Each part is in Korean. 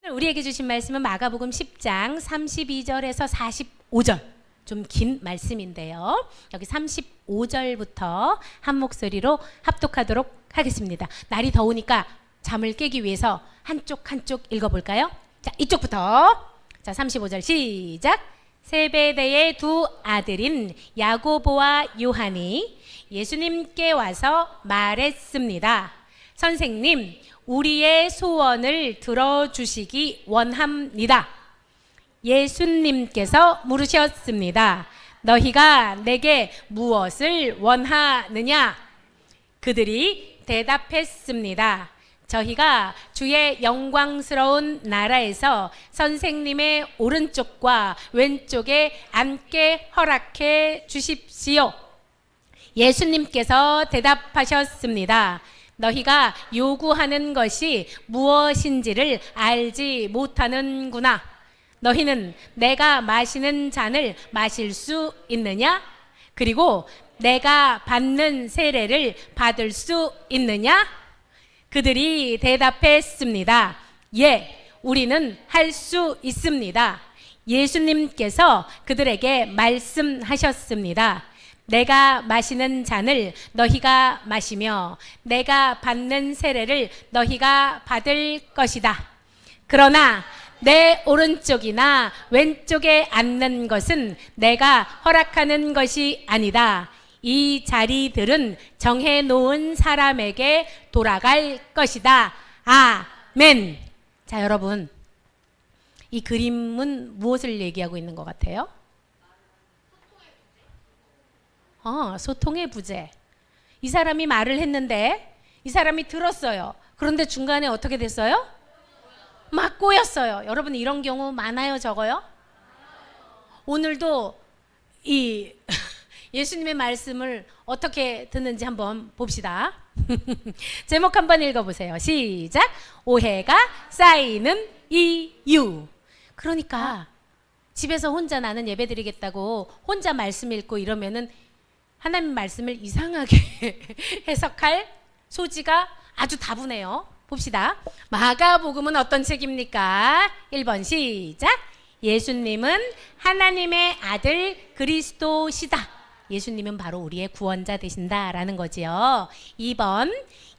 우리에게 주신 말씀은 마가복음 10장 32절에서 45절. 좀 긴 말씀인데요. 여기 35절부터 한 목소리로 합독하도록 하겠습니다. 날이 더우니까 잠을 깨기 위해서 한쪽 읽어볼까요? 자, 이쪽부터. 자, 35절 시작. 세베대의 두 아들인 야고보와 요한이 예수님께 와서 말했습니다. 선생님, 우리의 소원을 들어주시기 원합니다. 예수님께서 물으셨습니다. 너희가 내게 무엇을 원하느냐? 그들이 대답했습니다. 저희가 주의 영광스러운 나라에서 선생님의 오른쪽과 왼쪽에 앉게 허락해 주십시오. 예수님께서 대답하셨습니다. 너희가 요구하는 것이 무엇인지를 알지 못하는구나. 너희는 내가 마시는 잔을 마실 수 있느냐? 그리고 내가 받는 세례를 받을 수 있느냐? 그들이 대답했습니다. 예, 우리는 할 수 있습니다. 예수님께서 그들에게 말씀하셨습니다. 내가 마시는 잔을 너희가 마시며 내가 받는 세례를 너희가 받을 것이다. 그러나 내 오른쪽이나 왼쪽에 앉는 것은 내가 허락하는 것이 아니다. 이 자리들은 정해놓은 사람에게 돌아갈 것이다. 아멘. 자, 여러분, 이 그림은 무엇을 얘기하고 있는 것 같아요? 소통의 부재. 이 사람이 말을 했는데 이 사람이 들었어요. 그런데 중간에 어떻게 됐어요? 막 꼬였어요. 여러분, 이런 경우 많아요, 적어요? 오늘도 이 예수님의 말씀을 어떻게 듣는지 한번 봅시다. 제목 한번 읽어보세요. 시작. 오해가 쌓이는 이유. 그러니까 집에서 혼자 나는 예배 드리겠다고 혼자 말씀 읽고 이러면은 하나님 말씀을 이상하게 해석할 소지가 아주 다분해요. 봅시다. 마가복음은 어떤 책입니까? 1번 시작. 예수님은 하나님의 아들 그리스도시다. 예수님은 바로 우리의 구원자 되신다라는 거지요. 2번,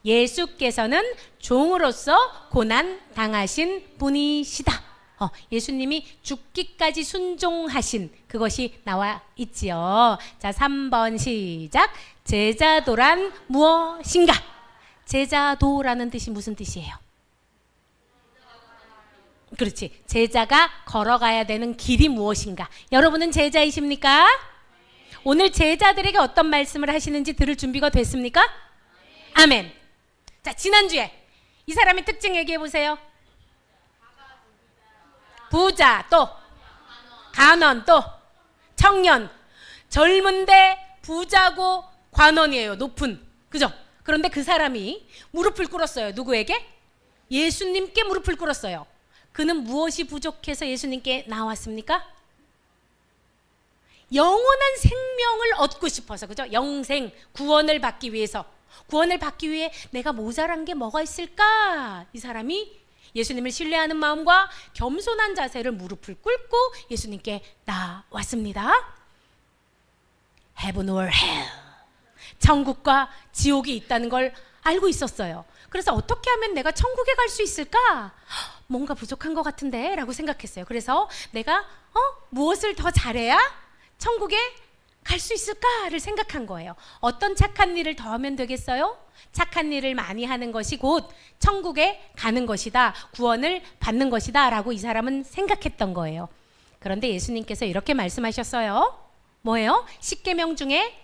예수께서는 종으로서 고난 당하신 분이시다. 예수님이 죽기까지 순종하신 그것이 나와 있지요. 자, 3번 시작. 제자도란 무엇인가? 제자도라는 뜻이 무슨 뜻이에요? 그렇지. 제자가 걸어가야 되는 길이 무엇인가? 여러분은 제자이십니까? 오늘 제자들에게 어떤 말씀을 하시는지 들을 준비가 됐습니까? 아멘. 자, 지난주에 이 사람의 특징 얘기해 보세요. 부자, 또 간원, 또 청년. 젊은데 부자고 관원이에요. 높은. 그죠? 그런데 그 사람이 무릎을 꿇었어요. 누구에게? 예수님께 무릎을 꿇었어요. 그는 무엇이 부족해서 예수님께 나왔습니까? 영원한 생명을 얻고 싶어서. 그죠? 영생, 구원을 받기 위해서. 구원을 받기 위해 내가 모자란 게 뭐가 있을까? 이 사람이 예수님을 신뢰하는 마음과 겸손한 자세를 무릎을 꿇고 예수님께 나왔습니다. Heaven or hell. 천국과 지옥이 있다는 걸 알고 있었어요. 그래서 어떻게 하면 내가 천국에 갈 수 있을까? 뭔가 부족한 것 같은데 라고 생각했어요. 그래서 내가 무엇을 더 잘해야 천국에 갈 수 있을까를 생각한 거예요. 어떤 착한 일을 더 하면 되겠어요? 착한 일을 많이 하는 것이 곧 천국에 가는 것이다. 구원을 받는 것이다 라고 이 사람은 생각했던 거예요. 그런데 예수님께서 이렇게 말씀하셨어요. 뭐예요? 10계명 중에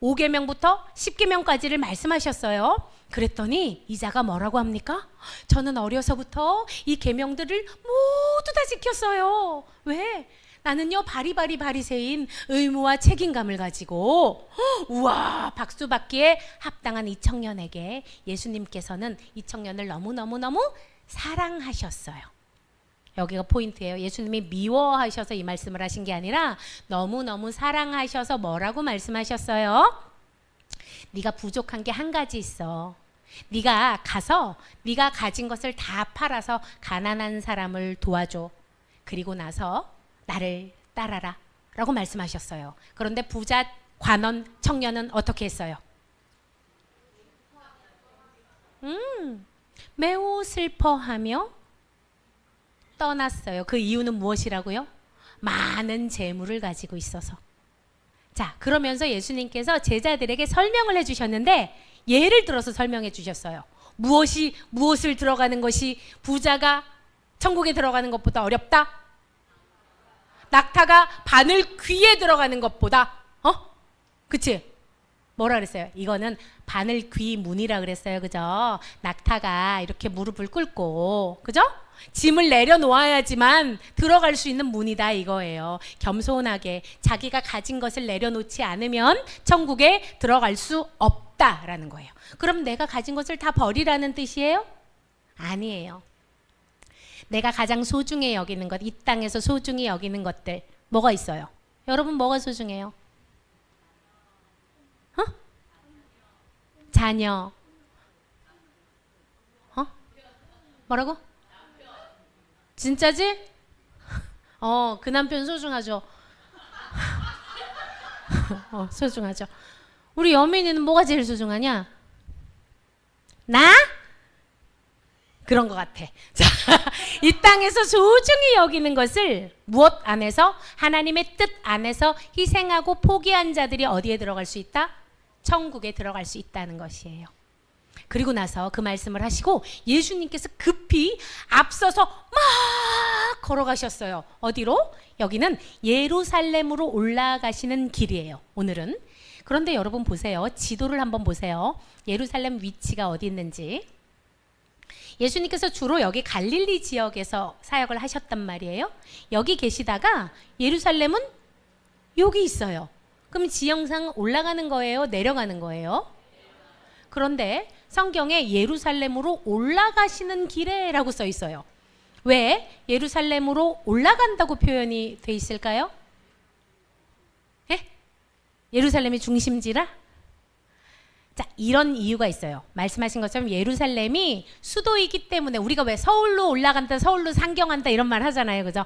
5계명부터 10계명까지를 말씀하셨어요. 그랬더니 이 자가 뭐라고 합니까? 저는 어려서부터 이 계명들을 모두 다 지켰어요. 왜? 나는요 바리바리 바리새인 의무와 책임감을 가지고 우와 박수 받기에 합당한 이 청년에게 예수님께서는 이 청년을 너무너무너무 사랑하셨어요. 여기가 포인트예요. 예수님이 미워하셔서 이 말씀을 하신 게 아니라 너무너무 사랑하셔서 뭐라고 말씀하셨어요? 네가 부족한 게 한 가지 있어. 네가 가서 네가 가진 것을 다 팔아서 가난한 사람을 도와줘. 그리고 나서 나를 따라라 라고 말씀하셨어요. 그런데 부자 관원 청년은 어떻게 했어요? 매우 슬퍼하며 떠났어요. 그 이유는 무엇이라고요? 많은 재물을 가지고 있어서. 자, 그러면서 예수님께서 제자들에게 설명을 해주셨는데 예를 들어서 설명해 주셨어요. 무엇을 들어가는 것이 부자가 천국에 들어가는 것보다 어렵다? 낙타가 바늘 귀에 들어가는 것보다, 그치? 뭐라 그랬어요? 이거는 바늘 귀 문이라 그랬어요. 그죠? 낙타가 이렇게 무릎을 꿇고, 그죠? 짐을 내려놓아야지만 들어갈 수 있는 문이다 이거예요. 겸손하게 자기가 가진 것을 내려놓지 않으면 천국에 들어갈 수 없다라는 거예요. 그럼 내가 가진 것을 다 버리라는 뜻이에요? 아니에요. 내가 가장 소중히 여기는 것, 이 땅에서 소중히 여기는 것들 뭐가 있어요? 여러분 뭐가 소중해요? 자녀. 뭐라고? 진짜지? 그 남편 소중하죠. 소중하죠. 우리 여민이는 뭐가 제일 소중하냐? 나? 그런 것 같아. 자, 이 땅에서 소중히 여기는 것을 무엇 안에서? 하나님의 뜻 안에서 희생하고 포기한 자들이 어디에 들어갈 수 있다? 천국에 들어갈 수 있다는 것이에요. 그리고 나서 그 말씀을 하시고 예수님께서 급히 앞서서 막 걸어가셨어요. 어디로? 여기는 예루살렘으로 올라가시는 길이에요. 오늘은. 그런데 여러분 보세요. 지도를 한번 보세요. 예루살렘 위치가 어디 있는지. 예수님께서 주로 여기 갈릴리 지역에서 사역을 하셨단 말이에요. 여기 계시다가 예루살렘은 여기 있어요. 그럼 지형상 올라가는 거예요? 내려가는 거예요? 그런데 성경에 예루살렘으로 올라가시는 길에라고 써 있어요. 왜 예루살렘으로 올라간다고 표현이 돼 있을까요? 예루살렘이 중심지라? 자, 이런 이유가 있어요. 말씀하신 것처럼 예루살렘이 수도이기 때문에 우리가 왜 서울로 올라간다, 서울로 상경한다 이런 말 하잖아요. 그죠?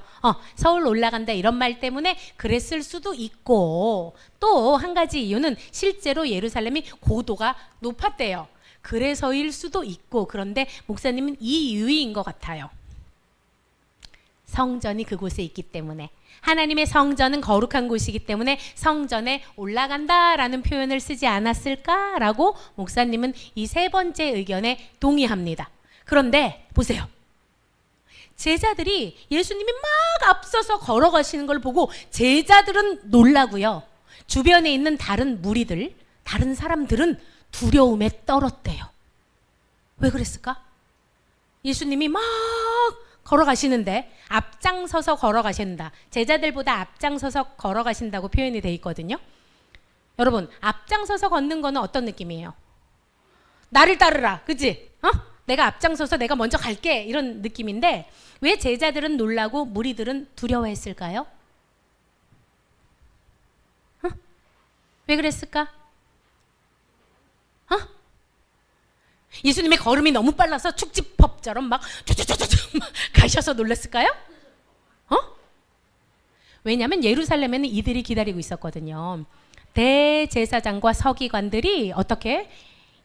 서울로 올라간다 이런 말 때문에 그랬을 수도 있고 또 한 가지 이유는 실제로 예루살렘이 고도가 높았대요. 그래서일 수도 있고 그런데 목사님은 이 이유인 것 같아요. 성전이 그곳에 있기 때문에 하나님의 성전은 거룩한 곳이기 때문에 성전에 올라간다라는 표현을 쓰지 않았을까라고 목사님은 이 세 번째 의견에 동의합니다. 그런데 보세요. 제자들이 예수님이 막 앞서서 걸어가시는 걸 보고 제자들은 놀라고요. 주변에 있는 다른 무리들, 다른 사람들은 두려움에 떨었대요. 왜 그랬을까? 예수님이 막 걸어가시는데 앞장서서 걸어가신다. 제자들보다 앞장서서 걸어가신다고 표현이 돼 있거든요. 여러분, 앞장서서 걷는 거는 어떤 느낌이에요? 나를 따르라. 그치? 내가 앞장서서 내가 먼저 갈게. 이런 느낌인데 왜 제자들은 놀라고 무리들은 두려워했을까요? 왜 그랬을까? 예수님의 걸음이 너무 빨라서 축지법처럼 막 가셔서 놀랐을까요? 왜냐하면 예루살렘에는 이들이 기다리고 있었거든요. 대제사장과 서기관들이 어떻게?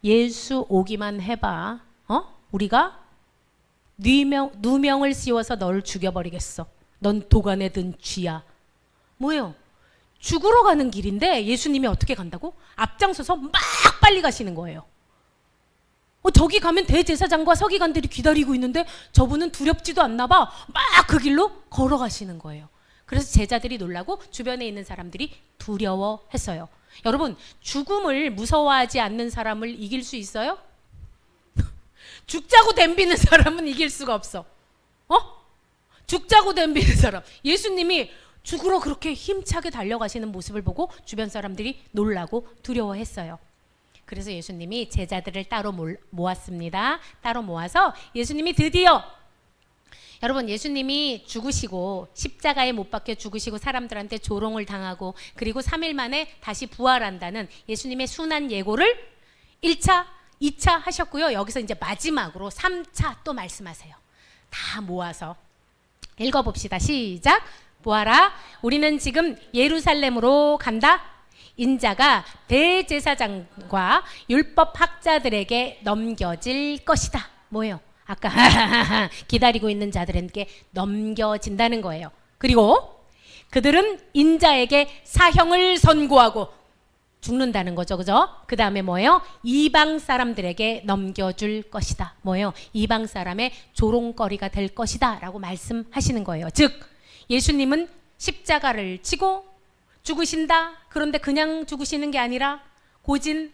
예수 오기만 해봐. 우리가 누명을 씌워서 너를 죽여버리겠어. 넌 도간에 든 쥐야. 뭐예요? 죽으러 가는 길인데 예수님이 어떻게 간다고? 앞장서서 막 빨리 가시는 거예요. 저기 가면 대제사장과 서기관들이 기다리고 있는데 저분은 두렵지도 않나 봐. 막 그 길로 걸어가시는 거예요. 그래서 제자들이 놀라고 주변에 있는 사람들이 두려워했어요. 여러분, 죽음을 무서워하지 않는 사람을 이길 수 있어요? 죽자고 덤비는 사람은 이길 수가 없어. 죽자고 덤비는 사람. 예수님이 죽으러 그렇게 힘차게 달려가시는 모습을 보고 주변 사람들이 놀라고 두려워했어요. 그래서 예수님이 제자들을 따로 모았습니다. 따로 모아서 예수님이 드디어 여러분, 예수님이 죽으시고 십자가에 못 박혀 죽으시고 사람들한테 조롱을 당하고 그리고 3일 만에 다시 부활한다는 예수님의 순한 예고를 1차, 2차 하셨고요. 여기서 이제 마지막으로 3차 또 말씀하세요. 다 모아서 읽어봅시다. 시작. 보아라, 우리는 지금 예루살렘으로 간다. 인자가 대제사장과 율법학자들에게 넘겨질 것이다. 뭐예요? 아까 기다리고 있는 자들에게 넘겨진다는 거예요. 그리고 그들은 인자에게 사형을 선고하고 죽는다는 거죠. 그죠? 그 다음에 뭐예요? 이방 사람들에게 넘겨줄 것이다. 뭐예요? 이방 사람의 조롱거리가 될 것이다 라고 말씀하시는 거예요. 즉 예수님은 십자가를 지고 죽으신다. 그런데 그냥 죽으시는 게 아니라 고진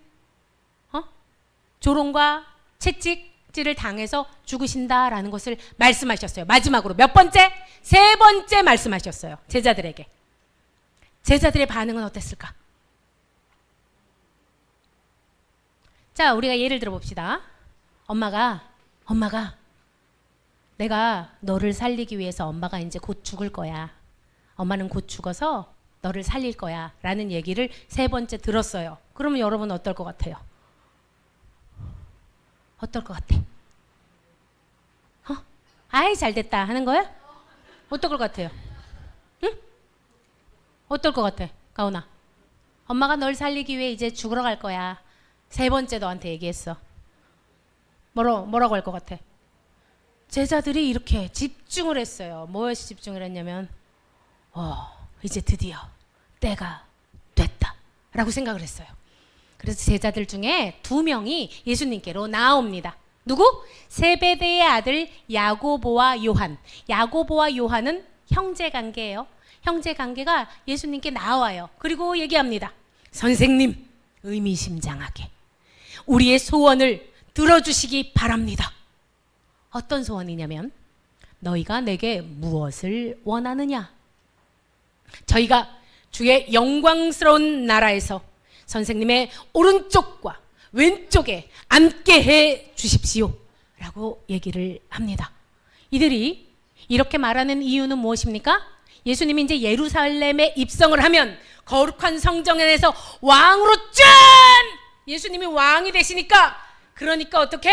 조롱과 채찍질을 당해서 죽으신다라는 것을 말씀하셨어요. 마지막으로 몇 번째? 세 번째 말씀하셨어요. 제자들에게. 제자들의 반응은 어땠을까? 자, 우리가 예를 들어 봅시다. 엄마가 내가 너를 살리기 위해서 엄마가 이제 곧 죽을 거야. 엄마는 곧 죽어서 너를 살릴 거야 라는 얘기를 세 번째 들었어요. 그러면 여러분 어떨 것 같아요? 어떨 것 같아? 아이 잘됐다 하는 거야? 어떨 것 같아요? 응? 어떨 것 같아? 가온아, 엄마가 널 살리기 위해 이제 죽으러 갈 거야. 세 번째 너한테 얘기했어. 뭐라고 할 것 같아? 제자들이 이렇게 집중을 했어요. 무엇에 집중을 했냐면 이제 드디어 때가 됐다 라고 생각을 했어요. 그래서 제자들 중에 2명이 예수님께로 나옵니다. 누구? 세베대의 아들 야고보와 요한. 야고보와 요한은 형제관계예요. 형제관계가 예수님께 나와요. 그리고 얘기합니다. 선생님, 의미심장하게 우리의 소원을 들어주시기 바랍니다. 어떤 소원이냐면 너희가 내게 무엇을 원하느냐? 저희가 주의 영광스러운 나라에서 선생님의 오른쪽과 왼쪽에 앉게 해 주십시오 라고 얘기를 합니다. 이들이 이렇게 말하는 이유는 무엇입니까? 예수님이 이제 예루살렘에 입성을 하면 거룩한 성정 안에서 왕으로 짠! 예수님이 왕이 되시니까, 그러니까 어떻게?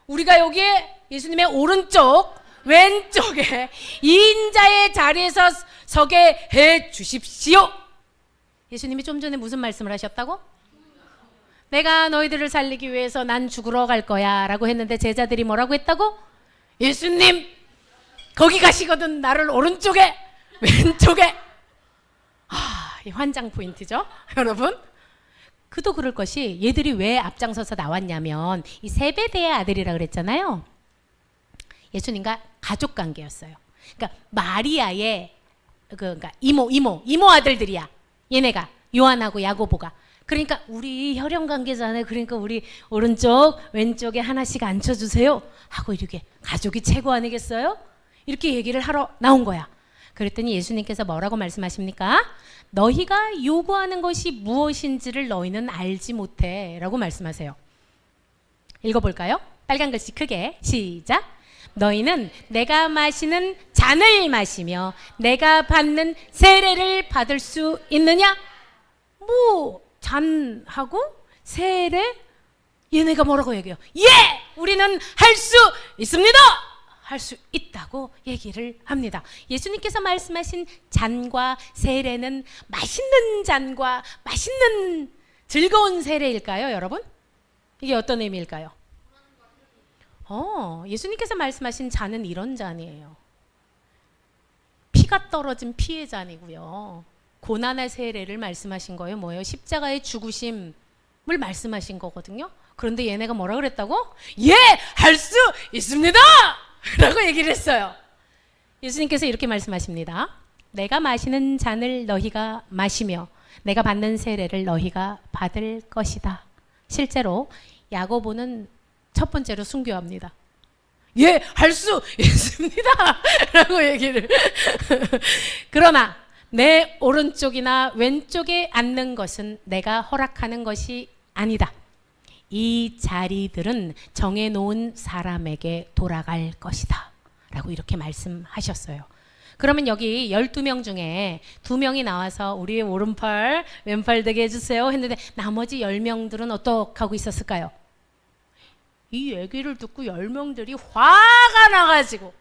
우리가 여기에 예수님의 오른쪽 왼쪽에 인자의 자리에서 서게 해 주십시오. 예수님이 좀 전에 무슨 말씀을 하셨다고? 내가 너희들을 살리기 위해서 난 죽으러 갈 거야 라고 했는데 제자들이 뭐라고 했다고? 예수님 거기 가시거든 나를 오른쪽에 왼쪽에. 이 환장 포인트죠 여러분. 그도 그럴 것이, 얘들이 왜 앞장서서 나왔냐면 이 세베대의 아들이라 그랬잖아요. 예수님과 가족 관계였어요. 그러니까 마리아의 그러니까 이모 아들들이야. 얘네가 요한하고 야고보가. 그러니까 우리 혈연 관계잖아요. 그러니까 우리 오른쪽 왼쪽에 하나씩 앉혀주세요 하고 이렇게 가족이 최고 아니겠어요? 이렇게 얘기를 하러 나온 거야. 그랬더니 예수님께서 뭐라고 말씀하십니까? 너희가 요구하는 것이 무엇인지를 너희는 알지 못해 라고 말씀하세요. 읽어볼까요? 빨간 글씨 크게 시작. 너희는 내가 마시는 잔을 마시며 내가 받는 세례를 받을 수 있느냐? 뭐 잔하고 세례? 얘네가 뭐라고 얘기해요? 예! 우리는 할 수 있습니다! 할 수 있다고 얘기를 합니다. 예수님께서 말씀하신 잔과 세례는 맛있는 잔과 맛있는 즐거운 세례일까요, 여러분? 이게 어떤 의미일까요? 예수님께서 말씀하신 잔은 이런 잔이에요. 피가 떨어진 피의 잔이고요. 고난의 세례를 말씀하신 거예요. 뭐예요? 십자가의 죽으심을 말씀하신 거거든요. 그런데 얘네가 뭐라 그랬다고? 예! 할 수 있습니다! 라고 얘기를 했어요. 예수님께서 이렇게 말씀하십니다. 내가 마시는 잔을 너희가 마시며 내가 받는 세례를 너희가 받을 것이다. 실제로 야고보는 첫 번째로 순교합니다. 예, 할 수 있습니다! 라고 얘기를. 그러나 내 오른쪽이나 왼쪽에 앉는 것은 내가 허락하는 것이 아니다. 이 자리들은 정해놓은 사람에게 돌아갈 것이다 라고 이렇게 말씀하셨어요. 그러면 여기 12명 중에 2명이 나와서 우리의 오른팔 왼팔 되게 해주세요 했는데 나머지 10명들은 어떻게 하고 있었을까요? 이 얘기를 듣고 10명들이 화가 나가지고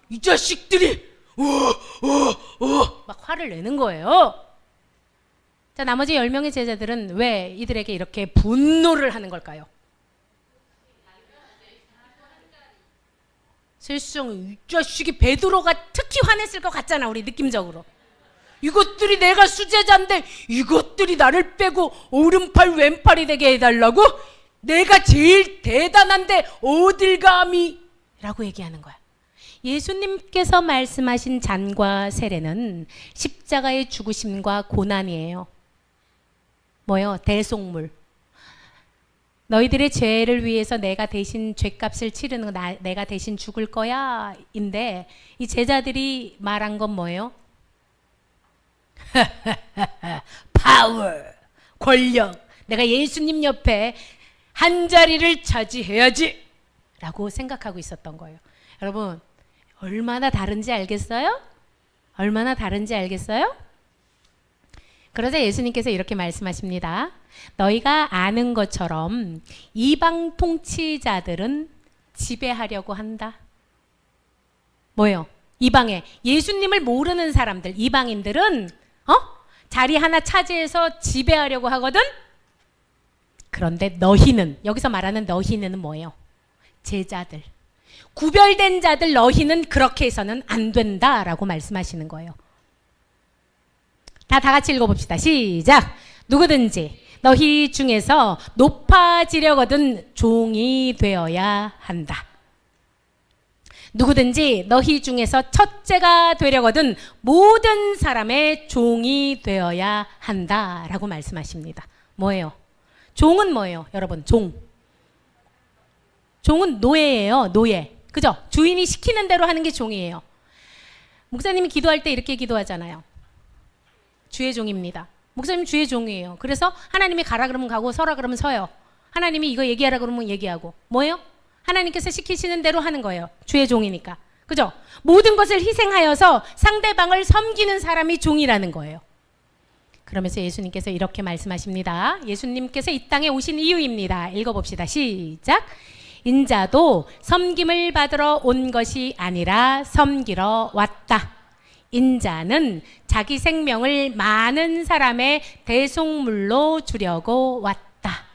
이 자식들이 막 화를 내는 거예요. 자, 나머지 10명의 제자들은 왜 이들에게 이렇게 분노를 하는 걸까요? 실상 이 자식이 베드로가 특히 화냈을 것 같잖아, 우리 느낌적으로. 이것들이 내가 수제자인데 이것들이 나를 빼고 오른팔 왼팔이 되게 해달라고? 내가 제일 대단한데 어딜 감히? 라고 얘기하는 거야. 예수님께서 말씀하신 잔과 세례는 십자가의 죽으심과 고난이에요. 뭐요? 대속물. 너희들의 죄를 위해서 내가 대신 죄값을 치르는 거, 내가 대신 죽을 거야 인데, 이 제자들이 말한 건 뭐예요? 파워, 권력, 내가 예수님 옆에 한 자리를 차지해야지 라고 생각하고 있었던 거예요. 여러분, 얼마나 다른지 알겠어요? 얼마나 다른지 알겠어요? 그러자 예수님께서 이렇게 말씀하십니다. 너희가 아는 것처럼 이방 통치자들은 지배하려고 한다. 뭐예요? 이방에 예수님을 모르는 사람들, 이방인들은 자리 하나 차지해서 지배하려고 하거든. 그런데 너희는, 여기서 말하는 너희는 뭐예요? 제자들, 구별된 자들, 너희는 그렇게 해서는 안 된다라고 말씀하시는 거예요. 다 같이 읽어봅시다. 시작. 누구든지 너희 중에서 높아지려거든 종이 되어야 한다. 누구든지 너희 중에서 첫째가 되려거든 모든 사람의 종이 되어야 한다라고 말씀하십니다. 뭐예요? 종은 뭐예요? 여러분, 종은 노예예요. 노예. 그죠? 주인이 시키는 대로 하는 게 종이에요. 목사님이 기도할 때 이렇게 기도하잖아요. 주의 종입니다. 목사님 주의 종이에요. 그래서 하나님이 가라 그러면 가고 서라 그러면 서요. 하나님이 이거 얘기하라 그러면 얘기하고. 뭐예요? 하나님께서 시키시는 대로 하는 거예요. 주의 종이니까. 그죠? 모든 것을 희생하여서 상대방을 섬기는 사람이 종이라는 거예요. 그러면서 예수님께서 이렇게 말씀하십니다. 예수님께서 이 땅에 오신 이유입니다. 읽어봅시다. 시작. 인자도 섬김을 받으러 온 것이 아니라 섬기러 왔다. 인자는 자기 생명을 많은 사람의 대속물로 주려고 왔다.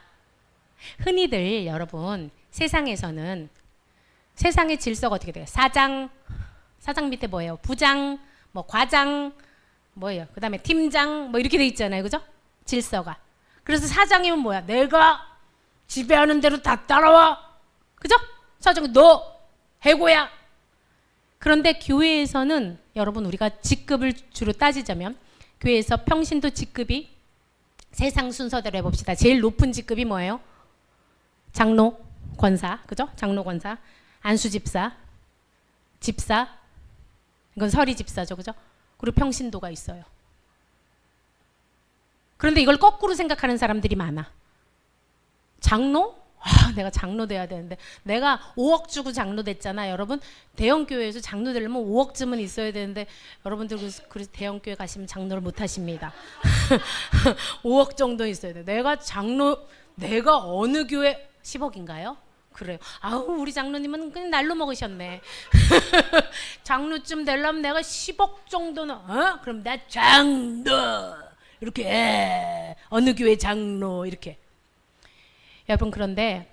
흔히들 여러분, 세상에서는 세상의 질서가 어떻게 돼요? 사장 밑에 뭐예요? 부장, 뭐 과장, 뭐예요? 그 다음에 팀장, 뭐 이렇게 돼 있잖아요. 그죠? 질서가. 그래서 사장이면 뭐야? 내가 지배하는 대로 다 따라와. 그죠? 사장, 너 해고야. 그런데 교회에서는 여러분, 우리가 직급을 주로 따지자면 교회에서 평신도 직급이 세상 순서대로 해봅시다. 제일 높은 직급이 뭐예요? 장로, 권사, 그죠? 장로, 권사, 안수 집사, 집사, 이건 서리 집사죠, 그죠? 그리고 평신도가 있어요. 그런데 이걸 거꾸로 생각하는 사람들이 많아. 장로? 내가 장로 돼야 되는데, 내가 5억 주고 장로 됐잖아. 여러분, 대형 교회에서 장로 되려면 5억쯤은 있어야 되는데, 여러분들 그래서 대형 교회 가시면 장로를 못 하십니다. 5억 정도 있어야 돼. 내가 어느 교회 10억인가요? 그래요. 아우, 우리 장로님은 그냥 날로 먹으셨네. 장로쯤 되려면 내가 10억 정도는, 그럼 나 장로 이렇게 어느 교회 장로 이렇게. 여러분, 그런데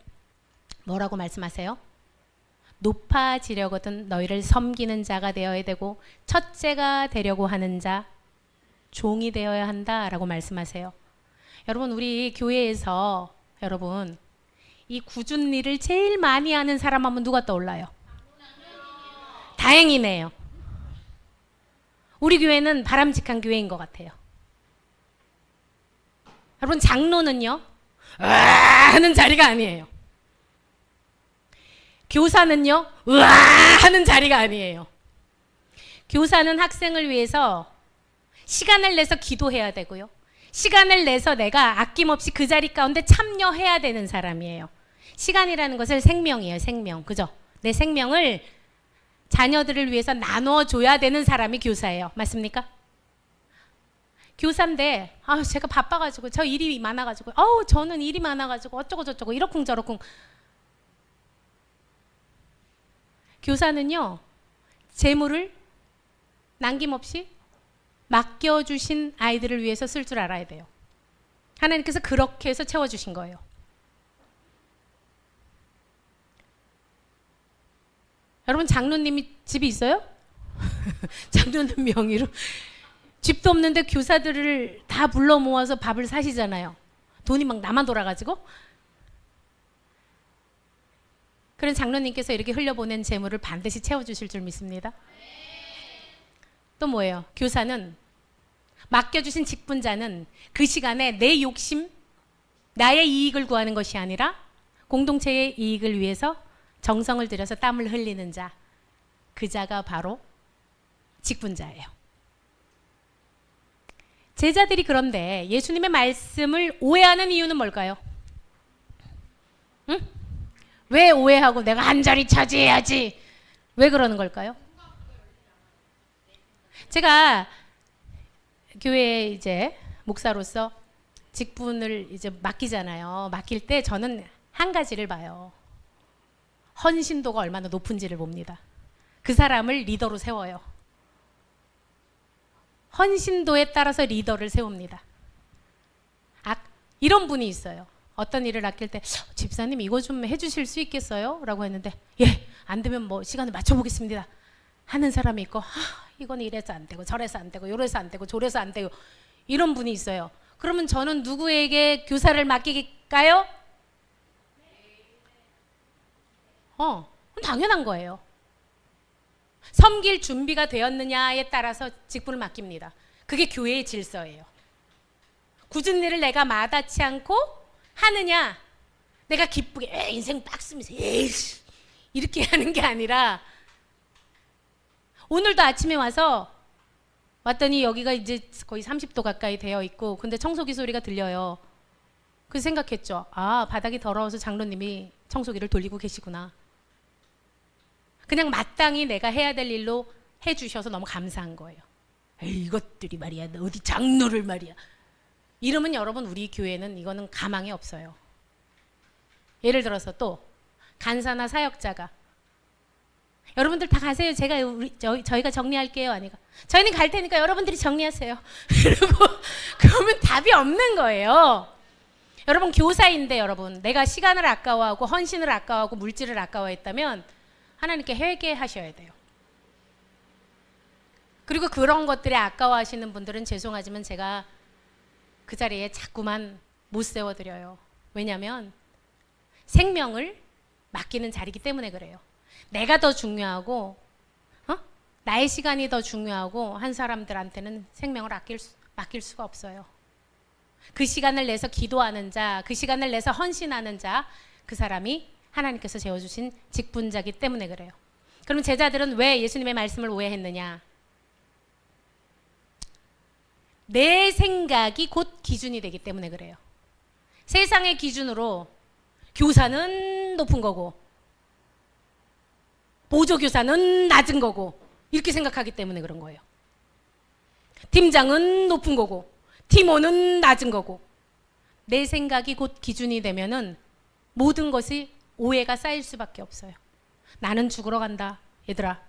뭐라고 말씀하세요? 높아지려거든 너희를 섬기는 자가 되어야 되고 첫째가 되려고 하는 자, 종이 되어야 한다라고 말씀하세요. 여러분, 우리 교회에서 여러분 이 굳은 일을 제일 많이 하는 사람 하면 누가 떠올라요? 다행이네요. 우리 교회는 바람직한 교회인 것 같아요. 여러분, 장로는요 하는 자리가 아니에요. 교사는요 하는 자리가 아니에요. 교사는 학생을 위해서 시간을 내서 기도해야 되고요, 시간을 내서 내가 아낌없이 그 자리 가운데 참여해야 되는 사람이에요. 시간이라는 것을 생명이에요. 생명. 그죠? 내 생명을 자녀들을 위해서 나눠줘야 되는 사람이 교사예요. 맞습니까? 교사인데 제가 바빠가지고 저 일이 많아가지고 저는 일이 많아가지고 어쩌고 저쩌고 이러쿵저러쿵. 교사는요, 재물을 남김없이 맡겨주신 아이들을 위해서 쓸 줄 알아야 돼요. 하나님께서 그렇게 해서 채워주신 거예요. 여러분, 장로님이 집이 있어요? 장로님 명의로 집도 없는데 교사들을 다 불러 모아서 밥을 사시잖아요. 돈이 막 남아 돌아가지고. 그런 장로님께서 이렇게 흘려보낸 재물을 반드시 채워주실 줄 믿습니다. 또 뭐예요? 교사는, 맡겨주신 직분자는 그 시간에 내 욕심, 나의 이익을 구하는 것이 아니라 공동체의 이익을 위해서 정성을 들여서 땀을 흘리는 자, 그 자가 바로 직분자예요. 제자들이 그런데 예수님의 말씀을 오해하는 이유는 뭘까요? 응? 왜 오해하고 내가 한 자리 차지해야지, 왜 그러는 걸까요? 제가 교회에 이제 목사로서 직분을 이제 맡기잖아요. 맡길 때 저는 한 가지를 봐요. 헌신도가 얼마나 높은지를 봅니다. 그 사람을 리더로 세워요. 헌신도에 따라서 리더를 세웁니다. 이런 분이 있어요. 어떤 일을 맡길 때 집사님 이거 좀 해주실 수 있겠어요? 라고 했는데 예, 안 되면 뭐 시간을 맞춰보겠습니다 하는 사람이 있고, 이건 이래서 안 되고 저래서 안 되고 요래서 안 되고 저래서 안 되고, 이런 분이 있어요. 그러면 저는 누구에게 교사를 맡길까요? 당연한 거예요. 섬길 준비가 되었느냐에 따라서 직분을 맡깁니다. 그게 교회의 질서예요. 굳은 일을 내가 마다치 않고 하느냐, 내가 기쁘게 인생 빡쓰면서 이렇게 하는 게 아니라, 오늘도 아침에 왔더니 여기가 이제 거의 30도 가까이 되어 있고, 근데 청소기 소리가 들려요. 그래서 생각했죠. 바닥이 더러워서 장로님이 청소기를 돌리고 계시구나. 그냥 마땅히 내가 해야 될 일로 해주셔서 너무 감사한 거예요. 이것들이 말이야, 어디 장로를 말이야. 이러면 여러분, 우리 교회는 이거는 가망이 없어요. 예를 들어서 또 간사나 사역자가, 여러분들 다 가세요. 저희가 정리할게요. 아니가, 저희는 갈 테니까 여러분들이 정리하세요. 그러면 답이 없는 거예요. 여러분, 교사인데 여러분, 내가 시간을 아까워하고 헌신을 아까워하고 물질을 아까워했다면 하나님께 회개하셔야 돼요. 그리고 그런 것들에 아까워하시는 분들은 죄송하지만 제가 그 자리에 자꾸만 못 세워드려요. 왜냐하면 생명을 맡기는 자리이기 때문에 그래요. 내가 더 중요하고 나의 시간이 더 중요하고 한 사람들한테는 생명을 맡길 수가 없어요. 그 시간을 내서 기도하는 자, 그 시간을 내서 헌신하는 자, 그 사람이 하나님께서 재워주신 직분자기 때문에 그래요. 그럼 제자들은 왜 예수님의 말씀을 오해했느냐? 내 생각이 곧 기준이 되기 때문에 그래요. 세상의 기준으로 교사는 높은 거고 보조교사는 낮은 거고 이렇게 생각하기 때문에 그런 거예요. 팀장은 높은 거고 팀원은 낮은 거고, 내 생각이 곧 기준이 되면은 모든 것이 오해가 쌓일 수밖에 없어요. 나는 죽으러 간다 얘들아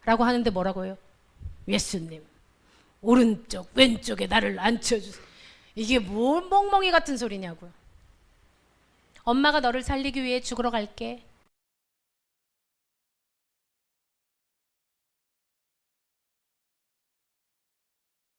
라고 하는데 뭐라고 해요? 예수님 오른쪽 왼쪽에 나를 앉혀주세요. 이게 뭘 멍멍이 같은 소리냐고요. 엄마가 너를 살리기 위해 죽으러 갈게.